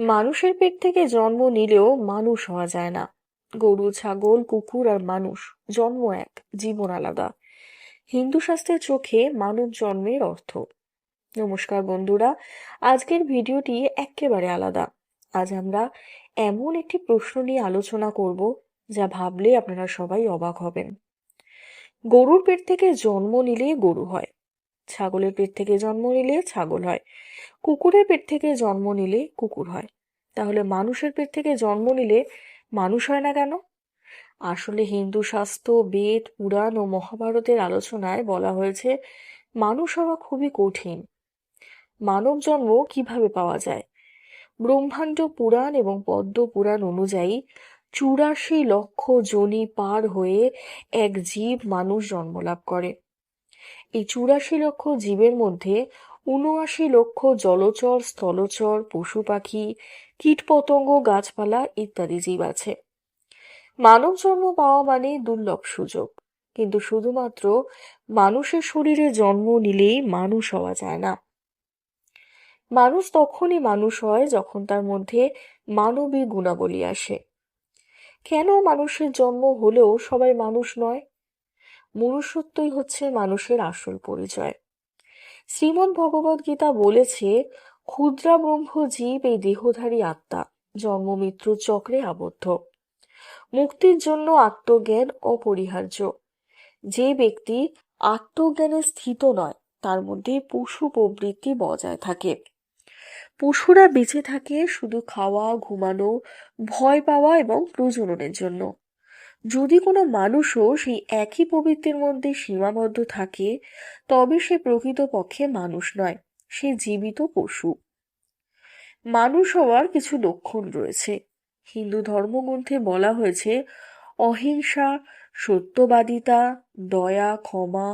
মানুষের পেট থেকে জন্ম নিলেও মানুষ হওয়া যায় না। গরু, ছাগল, কুকুর আর মানুষ জন্ম এক, জীবন আলাদা। হিন্দু শাস্ত্রের চোখে মানব জন্মের অর্থ। নমস্কার বন্ধুরা, আজকের ভিডিওটি একেবারে আলাদা। আজ আমরা এমন একটি প্রশ্ন নিয়ে আলোচনা করব যা ভাবলে আপনারা সবাই অবাক হবেন। গরুর পেট থেকে জন্ম নিলে গরু হয়, ছাগলের পেট থেকে জন্ম নিলে ছাগল হয়, কুকুরের পেট থেকে জন্ম নিলে কুকুর হয়। তাহলে মানুষের পেট থেকে জন্ম নিলে মানুষ হয় না কেন? আসলে হিন্দু শাস্ত্র, বেদ, পুরাণ ও মহাভারতের আলোচনায় বলা হয়েছে মানুষ হওয়া খুবই কঠিন। মানব জন্ম কিভাবে পাওয়া যায়? ব্রহ্মাণ্ড পুরাণ এবং পদ্ম পুরাণ অনুযায়ী ৮৪ লক্ষ যোনি পার হয়ে এক জীব মানুষ জন্ম লাভ করে। এই ৮৪ লক্ষ জীবের মধ্যে ৭৯ লক্ষ জলচর, স্থলচর, পশু পাখি, কীটপতঙ্গ, গাছপালা ইত্যাদি জীব আছে। মানব জন্ম পাওয়া মানে দুর্লভ সুযোগ, কিন্তু শুধুমাত্র মানুষের শরীরে জন্ম নিলেই মানুষ হওয়া যায় না। মানুষ তখনই মানুষ হয় যখন তার মধ্যে মানবী গুণাবলী আসে। কেন মানুষের জন্ম হলেও সবাই মানুষ নয়? মনুষ্যত্বই হচ্ছে মানুষের আসল পরিচয়। শ্রীমদ্ ভগবদ গীতা বলেছে, ক্ষুদ্রা ব্রহ্ম জীব এই দেহধারী আত্মা জন্ম মৃত্যুর চক্রে আবদ্ধ। মুক্তির জন্য আত্মজ্ঞান অপরিহার্য। যে ব্যক্তি আত্মজ্ঞানে স্থিত নয় তার মধ্যে পশু প্রবৃত্তি বজায় থাকে। পশুরা বেঁচে থাকে শুধু খাওয়া, ঘুমানো, ভয় পাওয়া এবং প্রজননের জন্য। যদি কোনো মানুষও সেই একই প্রবৃত্তির মধ্যে সীমাবদ্ধ থাকে, তবে সে প্রকৃতপক্ষে মানুষ নয়, সে জীবিত পশু। মানুষ হওয়ার কিছু লক্ষণ রয়েছে। হিন্দু ধর্মগ্রন্থে বলা হয়েছে অহিংসা, সত্যবাদিতা, দয়া, ক্ষমা,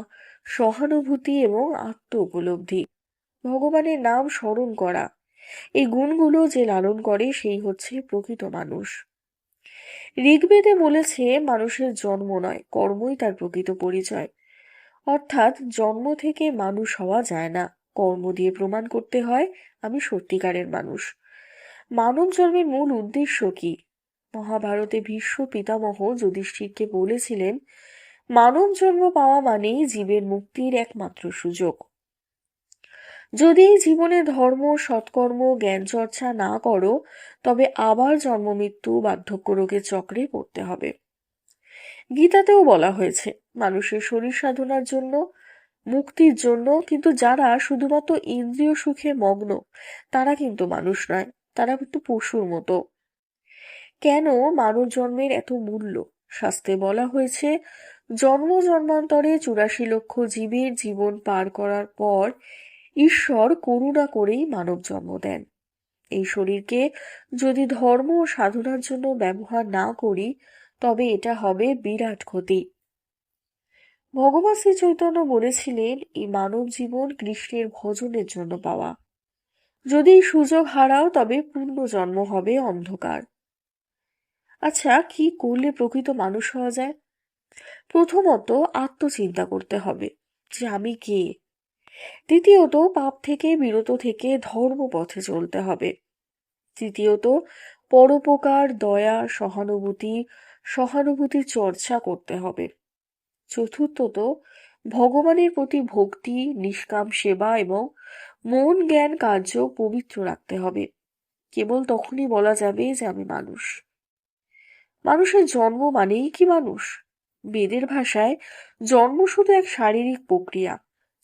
সহানুভূতি এবং আত্ম উপলব্ধি, ভগবানের নাম স্মরণ করা। এই গুণগুলো যে লালন করে সেই হচ্ছে প্রকৃত মানুষ। ঋগ্বেদে বলেছে মানুষের জন্ম নয়, কর্মই তার প্রকৃত পরিচয়। অর্থাৎ জন্ম থেকে মানুষ হওয়া যায় না, কর্ম দিয়ে প্রমাণ করতে হয় আমি সত্যিকারের মানুষ। মানব জন্মের মূল উদ্দেশ্য কি? মহাভারতে ভীষ্ম পিতামহ যুধিষ্ঠিরকে বলেছিলেন, মানব জন্ম পাওয়া মানেই জীবের মুক্তির একমাত্র সুযোগ। যদি এই জীবনে ধর্ম, সৎকর্ম, জ্ঞান চর্চা না করো, তবে আবার জন্ম মৃত্যু, বার্ধক্য রোগের চক্রে পড়তে হবে। গীতাতেও বলা হয়েছে মানুষের শরীর সাধনার জন্য, মুক্তির জন্য, কিন্তু যারা শুধুমাত্র ইন্দ্রিয় সুখে মগ্ন তারা কিন্তু মানুষ নয়, তারা কিন্তু পশুর মতো। কেন মানব জন্মের এত মূল্য? শাস্ত্রে বলা হয়েছে জন্ম জন্মান্তরে ৮৪ লক্ষ জীবের জীবন পার করার পর ঈশ্বর করুণা করেই মানব জন্ম দেন। এই শরীরকে যদি ধর্ম ও সাধনার জন্য ব্যবহার না করি, তবে এটা হবে বিরাট ক্ষতি। ভগবান শ্রী চৈতন্য বলেছিলেন এই মানব জীবন কৃষ্ণের ভজনের জন্য পাওয়া। যদি এই সুযোগ হারাও তবে পুনর্জন্ম হবে অন্ধকার। আচ্ছা, কি করলে প্রকৃত মানুষ হওয়া যায়? প্রথমত আত্মচিন্তা করতে হবে যে আমি কে। দ্বিতীয়ত পাপ থেকে বিরত থেকে ধর্ম পথে চলতে হবে। তৃতীয়ত পরোপকার, দয়া, সহানুভূতির চর্চা করতে হবে। চতুর্থত ভগবানের প্রতি ভক্তি, নিষ্কাম সেবা এবং মন, জ্ঞান, কার্য পবিত্র রাখতে হবে। কেবল তখনই বলা যাবে যে আমি মানুষ। মানুষের জন্ম মানেই কি মানুষ? বেদের ভাষায় জন্ম শুধু এক শারীরিক প্রক্রিয়া।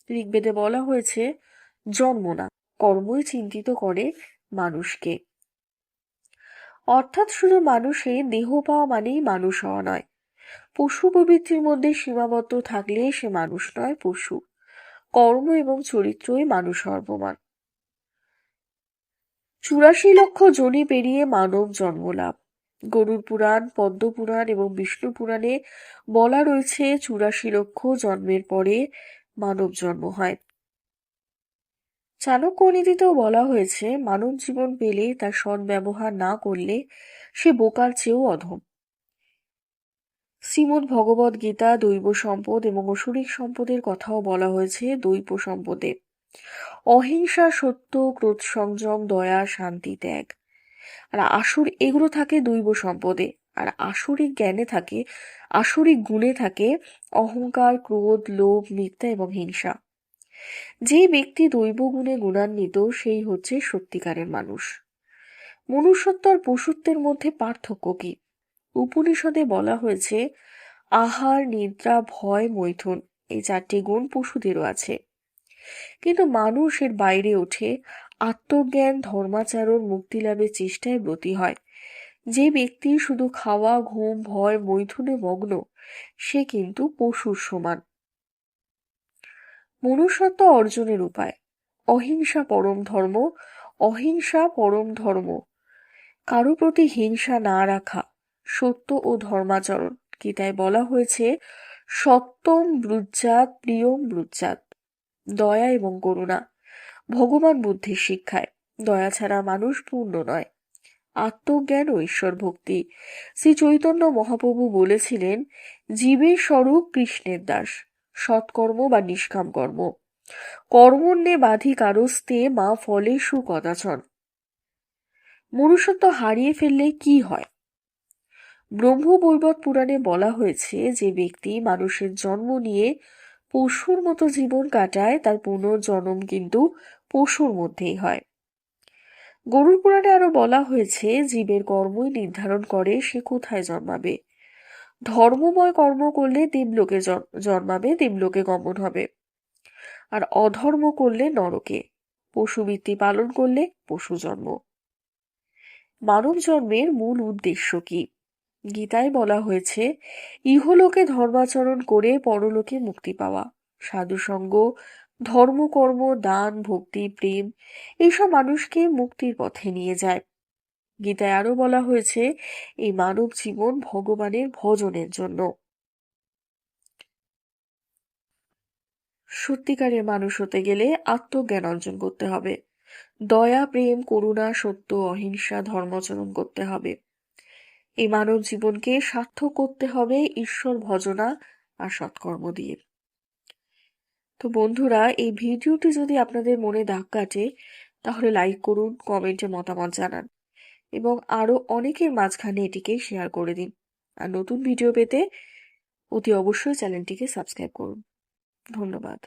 ঋগ্বেদে বলা হয়েছে জন্ম না, কর্মই চিন্তিত করে মানুষকে। অর্থাৎ শুধু মানুষের দেহ পাওয়া মানেই মানুষ হওয়া নয়। পশু প্রবৃত্তির মধ্যে সীমাবদ্ধ থাকলে সে মানুষ নয়, পশু। কর্ম এবং চরিত্রই মানুষ হওয়ার প্রমাণ। ৮৪ লক্ষ যোনি পেরিয়ে মানব জন্ম লাভ। গরুর পুরাণ, পদ্ম পুরাণ এবং বিষ্ণু পুরাণে বলা রয়েছে ৮৪ লক্ষ জন্মের পরে মানব জন্ম হয়। চাণক্য নীতিতেও বলা হয়েছে মানব জীবন পেলে তার সদ্ব্যবহার না করলে সে বোকার চেয়েও অধম। শ্রীমদ্ ভগবদ গীতা দৈব সম্পদ এবং অসুরিক সম্পদের কথাও বলা হয়েছে দৈব সম্পদে। অহিংসা, সত্য, ক্রোধ সংযম, দয়া, শান্তি, ত্যাগ, আর এগুলো থাকে দৈব সম্পদে। আর আসরিক জ্ঞানে থাকে, আসরিক গুণে থাকে অহংকার, ক্রোধ, লোভ, মিথ্যা এবং হিংসা। যে ব্যক্তি দৈব গুণে গুণান্বিত সেই হচ্ছে সত্যিকারের মানুষ। মনুষ্যত্ব আর পশুত্বের মধ্যে পার্থক্য কি? উপনিষদে বলা হয়েছে আহার, নিদ্রা, ভয়, মৈথুন এই 4টি গুণ পশুদেরও আছে। কিন্তু মানুষ এর বাইরে ওঠে, আত্মজ্ঞান, ধর্মাচরণ, মুক্তিলাভের চেষ্টায় ব্রতী হয়। যে ব্যক্তি শুধু খাওয়া, ঘুম, ভয়, মৈথুনে মগ্ন, সে কিন্তু পশুর সমান। মনুষ্যত্ব অর্জনের উপায়: অহিংসা পরম ধর্ম। অহিংসা পরম ধর্ম। কারো প্রতি হিংসা না রাখা, সত্য ও ধর্মাচরণ। গীতায় বলা হয়েছে সত্যম ব্রুজ্জাত প্রিয়ম ব্রুজ্জাত। দয়া এবং করুণা ভগবান বুদ্ধির শিক্ষায়। দয়া ছাড়া মানুষ পূর্ণ নয়। আত্মজ্ঞান ও ঈশ্বর ভক্তি। শ্রী চৈতন্য মহাপ্রভু বলেছিলেন জীবের স্বরূপ কৃষ্ণের দাস। সৎকর্ম বা নিষ্কাম কর্ম। কর্মণ্যে বাধি কারস্তে মা ফলে সুকদাচন। মনুষ্যত্ব হারিয়ে ফেললে কি হয়? ব্রহ্মবৈবর্ত পুরাণে বলা হয়েছে যে ব্যক্তি মানুষের জন্ম নিয়ে পশুর মতো জীবন কাটায় তার পুনর্জন্ম কিন্তু পশুর মধ্যেই হয়। গরুড় পুরাণে আরো বলা হয়েছে জীবের কর্মই নির্ধারণ করে সে কোথায় জন্মাবে। ধর্মময় কর্ম করলে দেবলোকে জন্মাবে, দেবলোকে গমন হবে। আর অধর্ম করলে নরকে। পশুবৃত্তি পালন করলে পশু জন্ম। মানব জন্মের মূল উদ্দেশ্য কি? গীতায় বলা হয়েছে ইহলোকে ধর্মাচরণ করে পরলোকে মুক্তি পাওয়া। সাধুসঙ্গ, ধর্মকর্ম, দান, ভক্তি, প্রেম এইসব মানুষকে মুক্তির পথে নিয়ে যায়। গীতায় আরো বলা হয়েছে এই মানব জীবন ভগবানের ভজনের জন্য। সত্যিকারের মানুষ হতে গেলে আত্মজ্ঞান অর্জন করতে হবে। দয়া, প্রেম, করুণা, সত্য, অহিংসা, ধর্মাচরণ করতে হবে। এই মানব জীবনকে সার্থক করতে হবে ঈশ্বর ভজনা আর সৎকর্ম দিয়ে। তো বন্ধুরা, এই ভিডিওটি যদি আপনাদের মনে দাগ কাটে তাহলে লাইক করুন, কমেন্টে মতামত জানান এবং আরো অনেকের মাঝখানে এটিকে শেয়ার করে দিন। আর নতুন ভিডিও পেতে অতি অবশ্যই চ্যানেলটিকে সাবস্ক্রাইব করুন। ধন্যবাদ।